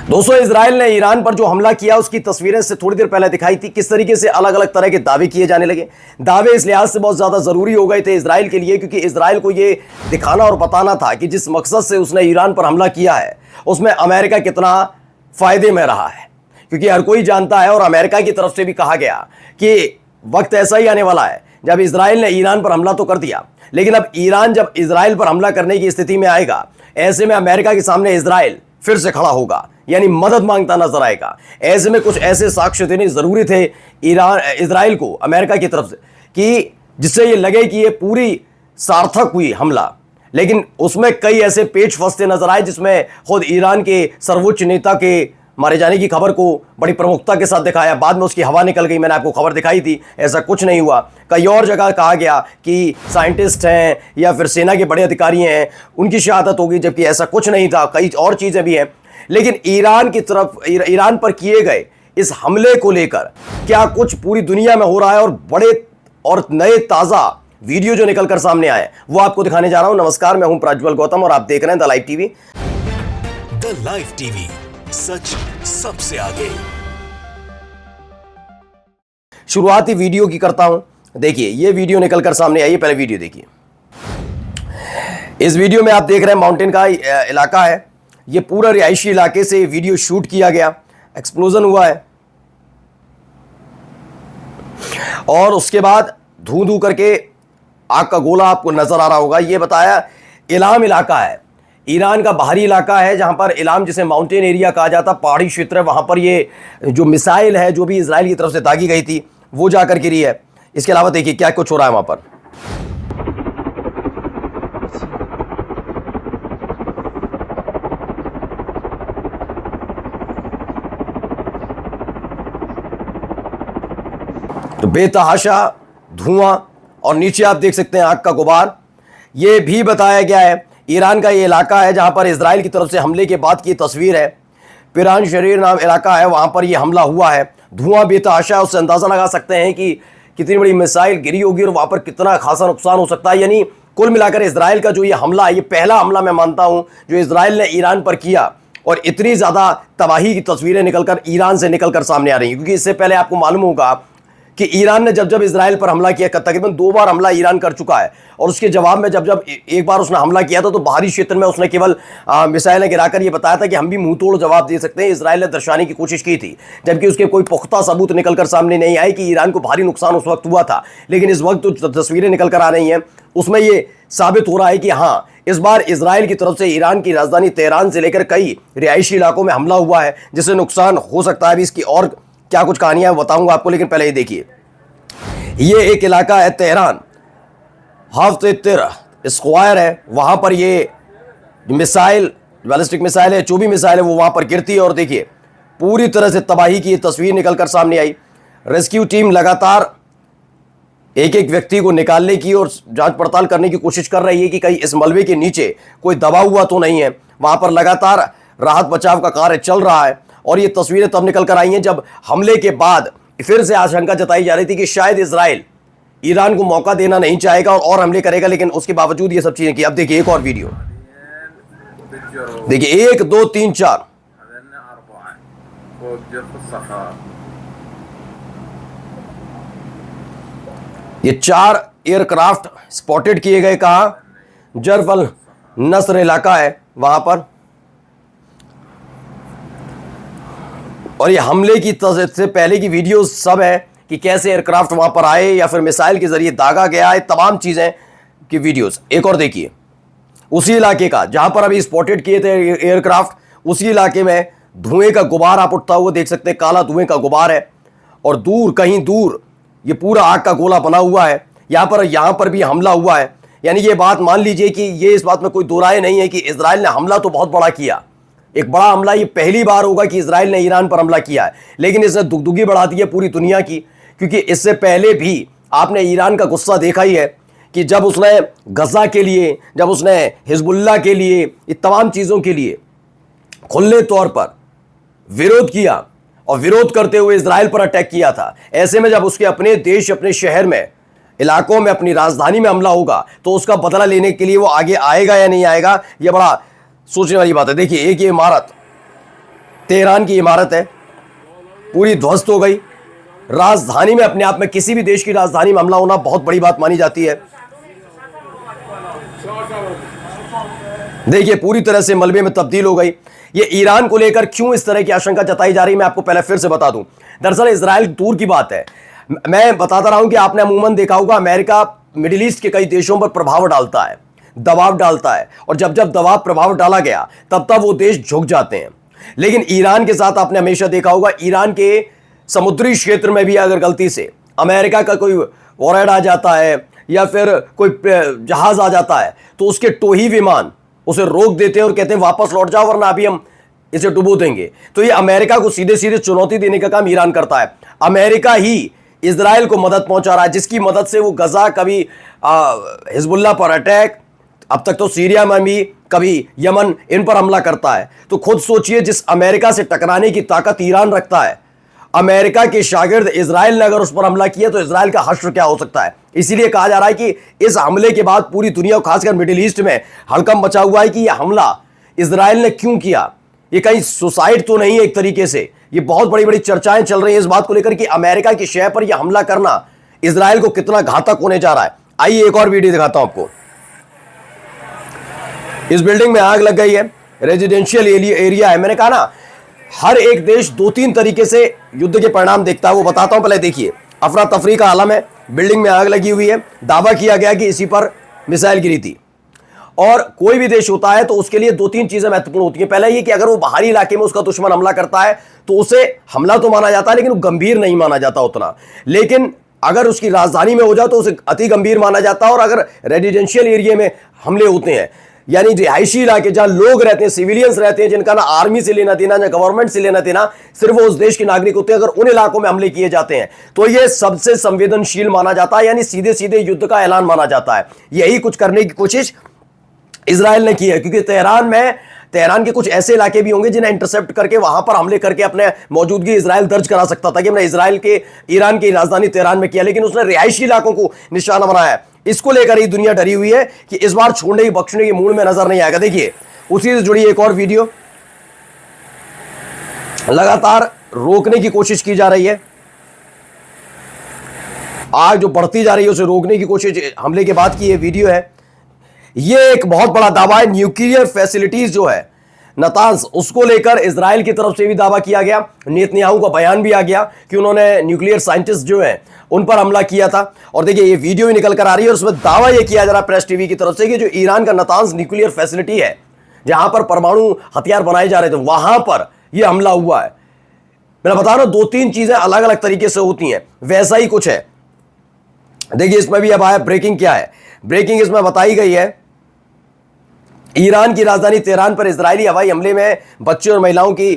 दोस्तों, इजराइल ने ईरान पर जो हमला किया उसकी तस्वीरें से थोड़ी देर पहले दिखाई थी। किस तरीके से अलग अलग तरह के दावे किए जाने लगे। दावे इस लिहाज से बहुत ज्यादा जरूरी हो गए थे इजराइल के लिए, क्योंकि इजराइल को यह दिखाना और बताना था कि जिस मकसद से उसने ईरान पर हमला किया है उसमें अमेरिका कितना फायदे में रहा है। क्योंकि हर कोई जानता है और अमेरिका की तरफ से भी कहा गया कि वक्त ऐसा ही आने वाला है जब इजराइल ने ईरान पर हमला तो कर दिया, लेकिन अब ईरान जब इजराइल पर हमला करने की स्थिति में आएगा, ऐसे में अमेरिका के सामने इजराइल फिर से खड़ा होगा, यानी मदद मांगता नजर आएगा। ऐसे में कुछ ऐसे साक्ष्य देने जरूरी थे इजराइल को अमेरिका की तरफ से कि जिससे ये लगे कि ये पूरी सार्थक हुई हमला। लेकिन उसमें कई ऐसे पेच फंसते नजर आए जिसमें खुद ईरान के सर्वोच्च नेता के मारे जाने की खबर को बड़ी प्रमुखता के साथ दिखाया। बाद में उसकी हवा निकल गई, मैंने आपको खबर दिखाई थी, ऐसा कुछ नहीं हुआ। कई और जगह कहा गया कि साइंटिस्ट हैं या फिर सेना के बड़े अधिकारी हैं, उनकी शहादत होगी, जबकि ऐसा कुछ नहीं था। कई और चीज़ें भी हैं। लेकिन ईरान की तरफ ईरान पर किए गए इस हमले को लेकर क्या कुछ पूरी दुनिया में हो रहा है और बड़े और नए ताज़ा वीडियो जो निकल कर सामने आए वो आपको दिखाने जा रहा हूं। नमस्कार, मैं हूं प्रज्वल गौतम और आप देख रहे हैं the live TV. The live TV, सच सबसे आगे। शुरुआती वीडियो की करता हूं। देखिए, ये वीडियो निकल कर सामने आई है। पहले वीडियो देखिए। इस वीडियो में आप देख रहे हैं माउंटेन का इलाका है। ये पूरा रिहायशी इलाके से वीडियो शूट किया गया। एक्सप्लोजन हुआ है और उसके बाद धू धू करके आग का गोला आपको नजर आ रहा होगा। ये बताया इलाम इलाका है, ईरान का बाहरी इलाका है, जहां पर इलाम जिसे माउंटेन एरिया कहा जाता, पहाड़ी क्षेत्र है, वहां पर ये जो मिसाइल है जो भी इजराइल की तरफ से दागी गई थी वो जाकर गिरी है। इसके अलावा देखिए क्या कुछ हो रहा है वहां पर। तो बेतहाशा धुआं और नीचे आप देख सकते हैं आग का गुबार। यह भी बताया गया है ईरान का ये इलाका है जहां पर इजराइल की तरफ से हमले के बाद की तस्वीर है। पिरान शरीर नाम इलाका है, वहां पर यह हमला हुआ है। धुआं बेतहाशा, उससे अंदाजा लगा सकते हैं कि कितनी बड़ी मिसाइल गिरी होगी और वहां पर कितना खासा नुकसान हो सकता है। यानी कुल मिलाकर इजराइल का जो ये हमला है, ये पहला हमला मैं मानता हूं जो इजराइल ने ईरान पर किया, और इतनी ज्यादा तबाही की तस्वीरें निकलकर ईरान से निकलकर सामने आ रही हैं। क्योंकि इससे पहले आपको मालूम होगा कि ईरान ने जब जब इजराइल पर हमला किया, तकरीबन 2 बार हमला ईरान कर चुका है, और उसके जवाब में जब जब एक बार उसने हमला किया था तो बाहरी क्षेत्र में उसने केवल मिसाइलें गिराकर ये बताया था कि हम भी मुंह तोड़ जवाब दे सकते हैं। इजराइल ने दर्शाने की कोशिश की थी, जबकि उसके कोई पुख्ता सबूत निकलकर सामने नहीं आए कि ईरान को भारी नुकसान उस वक्त हुआ था। लेकिन इस वक्त जो तस्वीरें निकल कर आ रही हैं उसमें ये साबित हो रहा है कि हाँ, इस बार इजराइल की तरफ से ईरान की राजधानी तेहरान से लेकर कई रिहायशी इलाकों में हमला हुआ है, जिससे नुकसान हो सकता है। अभी इसकी और क्या कुछ कहानियां बताऊंगा आपको, लेकिन पहले ये देखिए। ये एक इलाका है तेहरान, हाफ्ते स्क्वायर है, वहां पर ये मिसाइल, बैलिस्टिक मिसाइल है, जो भी मिसाइल है वो वहां पर गिरती है। और देखिए पूरी तरह से तबाही की ये तस्वीर निकलकर सामने आई। रेस्क्यू टीम लगातार एक एक व्यक्ति को निकालने की और जांच पड़ताल करने की कोशिश कर रही है कि कहीं इस मलबे के नीचे कोई दबा हुआ तो नहीं है। वहां पर लगातार राहत बचाव का कार्य चल रहा है। और ये तस्वीरें तब निकल कर आई हैं जब हमले के बाद फिर से आशंका जताई जा रही थी कि शायद इजराइल ईरान को मौका देना नहीं चाहेगा और हमले करेगा, लेकिन उसके बावजूद ये सब चीजें की। अब देखिए एक और वीडियो देखिए, 1 2 3 4। ये 4 एयरक्राफ्ट स्पॉटेड किए गए। कहा? जर्फ अल नस्र इलाका है वहां पर। और ये हमले की से पहले की वीडियो सब है कि कैसे एयरक्राफ्ट वहां पर आए या फिर मिसाइल के जरिए दागा गया है, तमाम चीजें की वीडियोस। एक और देखिए, उसी इलाके का जहां पर अभी स्पॉटेड किए थे एयरक्राफ्ट, उसी इलाके में धुएं का गुबार आप उठता हुआ देख सकते हैं। काला धुएं का गुबार है और दूर, कहीं दूर ये पूरा आग का गोला बना हुआ है। यहां पर भी हमला हुआ है। यानी ये बात मान लीजिए कि ये इस बात में कोई दो राय नहीं है कि इजराइल ने हमला तो बहुत बड़ा किया, एक बड़ा हमला। ये पहली बार होगा कि इजराइल ने ईरान पर हमला किया है, लेकिन इसने दुगदुगी बढ़ा दी है पूरी दुनिया की। क्योंकि इससे पहले भी आपने ईरान का गुस्सा देखा ही है कि जब उसने गजा के लिए, जब उसने हिजबुल्लाह के लिए, ये तमाम चीज़ों के लिए खुले तौर पर विरोध किया और विरोध करते हुए इजराइल पर अटैक किया था। ऐसे में जब उसके अपने देश, अपने शहर में, इलाकों में, अपनी राजधानी में हमला होगा तो उसका बदला लेने के लिए वो आगे आएगा या नहीं आएगा, यह बड़ा सोचने वाली बात है। देखिए एक ये इमारत, तेहरान की इमारत है, पूरी ध्वस्त हो गई। राजधानी में, अपने आप में किसी भी देश की राजधानी में हमला होना बहुत बड़ी बात मानी जाती है। देखिए पूरी तरह से मलबे में तब्दील हो गई। ये ईरान को लेकर क्यों इस तरह की आशंका जताई जा रही है, मैं आपको पहले फिर से बता दूं। दरअसल इजराइल दूर की बात है, मैं बताता रहा हूं कि आपने अमूमन देखा होगा अमेरिका मिडिल ईस्ट के कई देशों पर प्रभाव डालता है, दबाव डालता है, और जब जब दबाव प्रभाव डाला गया तब तब वो देश झुक जाते हैं। लेकिन ईरान के साथ आपने हमेशा देखा होगा, ईरान के समुद्री क्षेत्र में भी अगर गलती से अमेरिका का कोई वॉरेड आ जाता है या फिर कोई जहाज आ जाता है तो उसके टोही विमान उसे रोक देते हैं और कहते हैं वापस लौट जाओ वरना अभी हम इसे डुबो देंगे। तो ये अमेरिका को सीधे सीधे चुनौती देने का काम ईरान करता है। अमेरिका ही इजराइल को मदद पहुंचा रहा है, जिसकी मदद से वो गजा, कभी हिजबुल्लाह पर अटैक, अब तक तो सीरिया में भी, कभी यमन, इन पर हमला करता है। तो खुद सोचिए, जिस अमेरिका से टकराने की ताकत ईरान रखता है, अमेरिका के शागिर्द इजराइल ने अगर उस पर हमला किया तो इजराइल का हश्र क्या हो सकता है। इसीलिए कहा जा रहा है कि इस हमले के बाद पूरी दुनिया, खासकर मिडिल ईस्ट में हड़कंप मचा हुआ है कि यह हमला इजराइल ने क्यों किया। ये कहीं सुसाइड तो नहीं है एक तरीके से। ये बहुत बड़ी बड़ी चर्चाएं चल रही हैं इस बात को लेकर कि अमेरिका की शहर पर यह हमला करना इजराइल को कितना घातक होने जा रहा है। आइए एक और वीडियो दिखाता हूं आपको। इस बिल्डिंग में आग लग गई है, रेजिडेंशियल एरिया है। मैंने कहा ना, हर एक देश दो तीन तरीके से युद्ध के परिणाम देखता है, वो बताता हूं। पहले देखिए, अफरा तफरी का आलम है, बिल्डिंग में आग लगी हुई है, दावा किया गया कि इसी पर मिसाइल गिरी थी। और कोई भी देश होता है तो उसके लिए दो तीन चीजें महत्वपूर्ण होती हैं। पहला ये कि अगर वो बाहरी इलाके में उसका दुश्मन हमला करता है तो उसे हमला तो माना जाता है लेकिन वो गंभीर नहीं माना जाता उतना। लेकिन अगर उसकी राजधानी में हो जाए तो उसे अति गंभीर माना जाता है। और अगर रेजिडेंशियल एरिया में हमले होते हैं, यानी रिहायशी इलाके जहां लोग रहते हैं, सिविलियंस रहते हैं, जिनका ना आर्मी से लेना देना ना गवर्नमेंट से लेना देना, सिर्फ वो उस देश के नागरिक होते हैं, अगर उन इलाकों में हमले किए जाते हैं तो ये सबसे संवेदनशील माना जाता है, यानी सीधे सीधे युद्ध का ऐलान माना जाता है। यही कुछ करने की कोशिश इजराइल ने की है, क्योंकि तेहरान के कुछ ऐसे इलाके भी होंगे जिन्हें इंटरसेप्ट करके वहां पर हमले करके अपने मौजूदगी इजराइल दर्ज करा सकता था कि हमने इजराइल के ईरान की राजधानी तेहरान में किया, लेकिन उसने रिहायशी इलाकों को निशाना बनाया है। इसको लेकर ही दुनिया डरी हुई है कि इस बार छोड़ने की बख्शने की मूड में नजर नहीं आएगा। देखिए उसी से जुड़ी एक और वीडियो, लगातार रोकने की कोशिश की जा रही है, आग जो बढ़ती जा रही है उसे रोकने की कोशिश हमले के बाद की ये वीडियो है। ये एक बहुत बड़ा दावा है, न्यूक्लियर फैसिलिटीज जो है नतांज, उसको लेकर इजराइल की तरफ से भी दावा किया गया। नेतन्याहू का बयान भी आ गया कि उन्होंने न्यूक्लियर साइंटिस्ट जो हैं उन पर हमला किया था। और देखिए ये वीडियो भी निकल कर आ रही है और उसमें दावा यह किया जा रहा है प्रेस टीवी की तरफ से कि जो ईरान का नतांज न्यूक्लियर फैसिलिटी है, जहां पर परमाणु हथियार बनाए जा रहे थे, वहां पर यह हमला हुआ है। मैं बता रहा हूं, दो तीन चीजें अलग अलग तरीके से होती हैं, वैसा ही कुछ है। देखिए इसमें भी अब आया ब्रेकिंग। क्या है ब्रेकिंग? इसमें बताई गई है ईरान की राजधानी तेहरान पर इजरायली हवाई हमले में बच्चे और महिलाओं की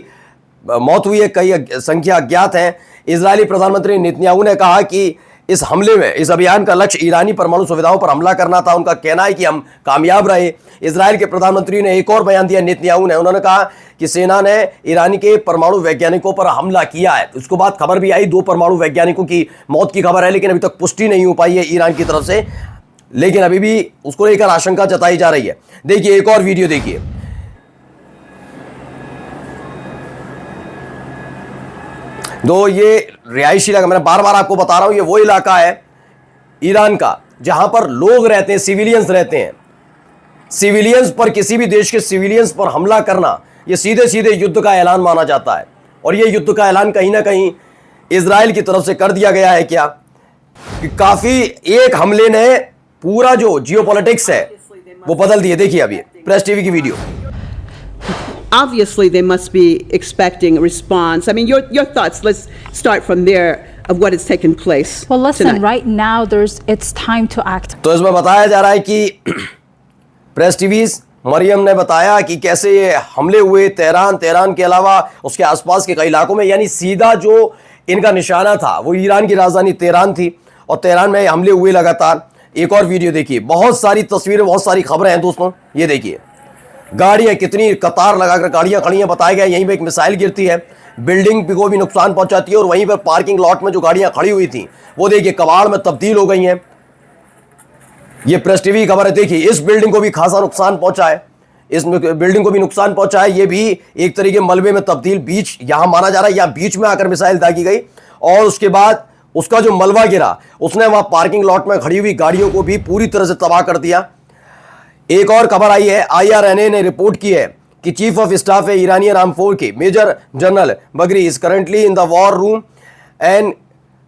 मौत हुई है, कई संख्या अज्ञात है। इजरायली प्रधानमंत्री नेतन्याहू ने कहा कि इस हमले में, इस अभियान का लक्ष्य ईरानी परमाणु सुविधाओं पर हमला करना था। उनका कहना है कि हम कामयाब रहे। इजराइल के प्रधानमंत्री ने एक और बयान दिया नेतन्याहू ने, उन्होंने कहा कि सेना ने ईरानी के परमाणु वैज्ञानिकों पर हमला किया है। उसके बाद खबर भी आई, 2 परमाणु वैज्ञानिकों की मौत की खबर है, लेकिन अभी तक पुष्टि नहीं हो पाई है ईरान की तरफ से, लेकिन अभी भी उसको लेकर आशंका जताई जा रही है। देखिए एक और वीडियो देखिए। दो ये रिहायशी इलाका, मैंने बार बार आपको बता रहा हूं, ये वो इलाका है ईरान का जहां पर लोग रहते हैं, सिविलियंस रहते हैं। सिविलियंस पर, किसी भी देश के सिविलियंस पर हमला करना ये सीधे सीधे युद्ध का ऐलान माना जाता है। और ये युद्ध का ऐलान कहीं ना कहीं इजराइल की तरफ से कर दिया गया है। क्या कि काफी एक हमले ने पूरा जो जियोपॉलिटिक्स है वो बदल दिए। देखिए अभी प्रेस टीवी की video. Obviously, they must be expecting a response. I mean, your thoughts. Let's start from there of what has taken place. Well, listen, tonight. right now it's time to act. तो इसमें बताया जा रहा है कि press TV Maryam ने बताया कि कैसे ये हमले हुए तेहरान के अलावा उसके आसपास के कई इलाकों में, यानी सीधा जो इनका निशाना था वो ईरान की राजधानी तेहरान थी और तेहरान में हमले हुए लगातार। एक और वीडियो देखिए, बहुत सारी तस्वीरें, बहुत सारी खबरें हैं दोस्तों। ये देखिए गाड़ियां, कितनी कतार लगाकर गाड़ियां खड़ी हैं। बताया गया यहीं पे एक मिसाइल गिरती है, बिल्डिंग को भी नुकसान पहुंचाती है और वहीं पर पार्किंग लॉट में जो गाड़ियां खड़ी हुई थी वो देखिए कबाड़ में तब्दील हो गई हैं। ये प्रेस टीवी की खबर है। देखिए इस बिल्डिंग को भी खासा नुकसान पहुंचा है। इस बिल्डिंग को भी नुकसान पहुंचा है। ये भी एक तरीके मलबे में तब्दील बीच यहां माना जा रहा है, यहां बीच में आकर मिसाइल दागी गई और उसके बाद उसका जो मलबा गिरा उसने वहां पार्किंग लॉट में खड़ी हुई गाड़ियों को भी पूरी तरह से तबाह कर दिया। एक और खबर आई है, IRNA ने रिपोर्ट की है कि चीफ ऑफ स्टाफ है ईरानी आर्म फोर्स के major general Bagheri is currently in the war room and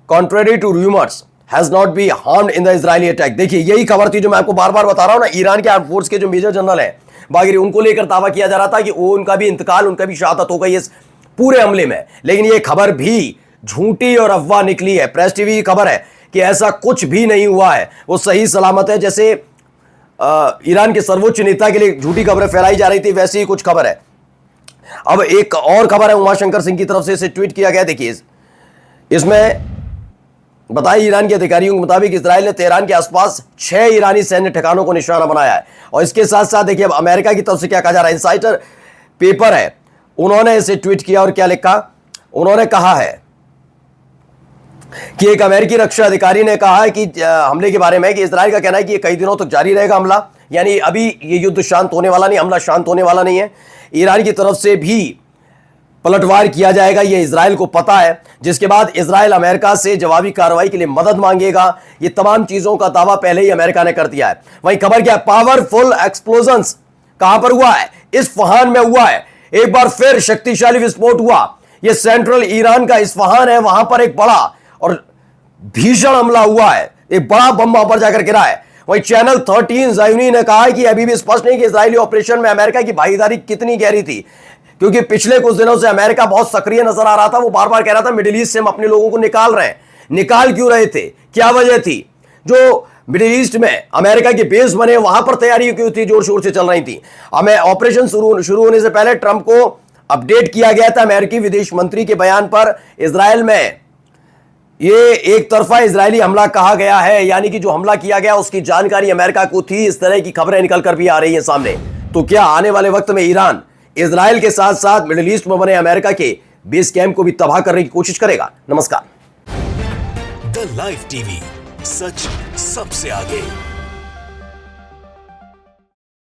contrary to rumours has not be harmed in the Israeli attack. देखिए यही खबर थी जो मैं आपको बार बार बता रहा हूं ना, ईरान के आर्म फोर्स के जो मेजर जनरल है बागरी, उनको लेकर दावा किया जा रहा था कि वो उनका भी इंतकाल, उनका भी शहादत हो गई इस पूरे हमले में। लेकिन ये खबर भी झूठी और अफवाह निकली है। प्रेस टीवी की खबर है कि ऐसा कुछ भी नहीं हुआ है, वो सही सलामत है। जैसे ईरान के सर्वोच्च नेता के लिए झूठी खबरें फैलाई जा रही थी, वैसी ही कुछ खबर है। अब एक और खबर है उमाशंकर सिंह की तरफ से, इसे ट्वीट किया गया। देखिए इसमें बताया ईरान के अधिकारियों के मुताबिक इजराइल ने तेहरान के आसपास 6 ईरानी सैन्य ठिकानों को निशाना बनाया है। और इसके साथ साथ देखिए अब अमेरिका की तरफ से क्या कहा जा रहा है, इनसाइडर पेपर है, उन्होंने इसे ट्वीट किया और क्या लिखा, उन्होंने कहा है कि एक अमेरिकी रक्षा अधिकारी ने कहा है कि हमले के बारे में कि इजराइल का कहना है कि ये कई दिनों तक जारी रहेगा हमला, यानी अभी ये युद्ध शांत होने वाला नहीं, हमला शांत होने वाला नहीं है। ईरान की तरफ से भी पलटवार किया जाएगा, ये इजराइल को पता है, जिसके बाद इजराइल अमेरिका से जवाबी कार्रवाई के लिए मदद मांगेगा। ये तमाम चीजों का दावा पहले ही अमेरिका ने कर दिया है। वहीं खबर क्या है, पावरफुल एक्सप्लोजन्स कहां पर हुआ है, इस्फहान में हुआ है। एक बार फिर शक्तिशाली विस्फोट हुआ। यह सेंट्रल ईरान का इस्फहान है, वहां पर एक बड़ा और भीषण हमला हुआ है, एक बड़ा बम वहां पर जाकर गिरा है। वहीं चैनल 13 ज़ायोनी ने कहा है कि अभी भी स्पष्ट नहीं कि इजरायली ऑपरेशन में अमेरिका की भागीदारी कितनी गहरी थी, क्योंकि पिछले कुछ दिनों से अमेरिका बहुत सक्रिय नजर आ रहा था। वो बार बार कह रहा था मिडिल ईस्ट से हम अपने लोगों को निकाल रहे हैं। निकाल क्यों रहे थे, क्या वजह थी? जो मिडिल ईस्ट में अमेरिका के बेस बने वहां पर तैयारी क्यों थी, जोर शोर से चल रही थी। हमें ऑपरेशन शुरू होने से पहले ट्रंप को अपडेट किया गया था अमेरिकी विदेश मंत्री के बयान पर। इजराइल में ये एक तरफा इजरायली हमला कहा गया है, यानी कि जो हमला किया गया उसकी जानकारी अमेरिका को थी। इस तरह की खबरें निकल कर भी आ रही हैं सामने। तो क्या आने वाले वक्त में ईरान इजराइल के साथ साथ मिडिल ईस्ट में बने अमेरिका के बेस कैंप को भी तबाह करने की कोशिश करेगा? नमस्कार। द लाइव टीवी, सच सबसे आगे।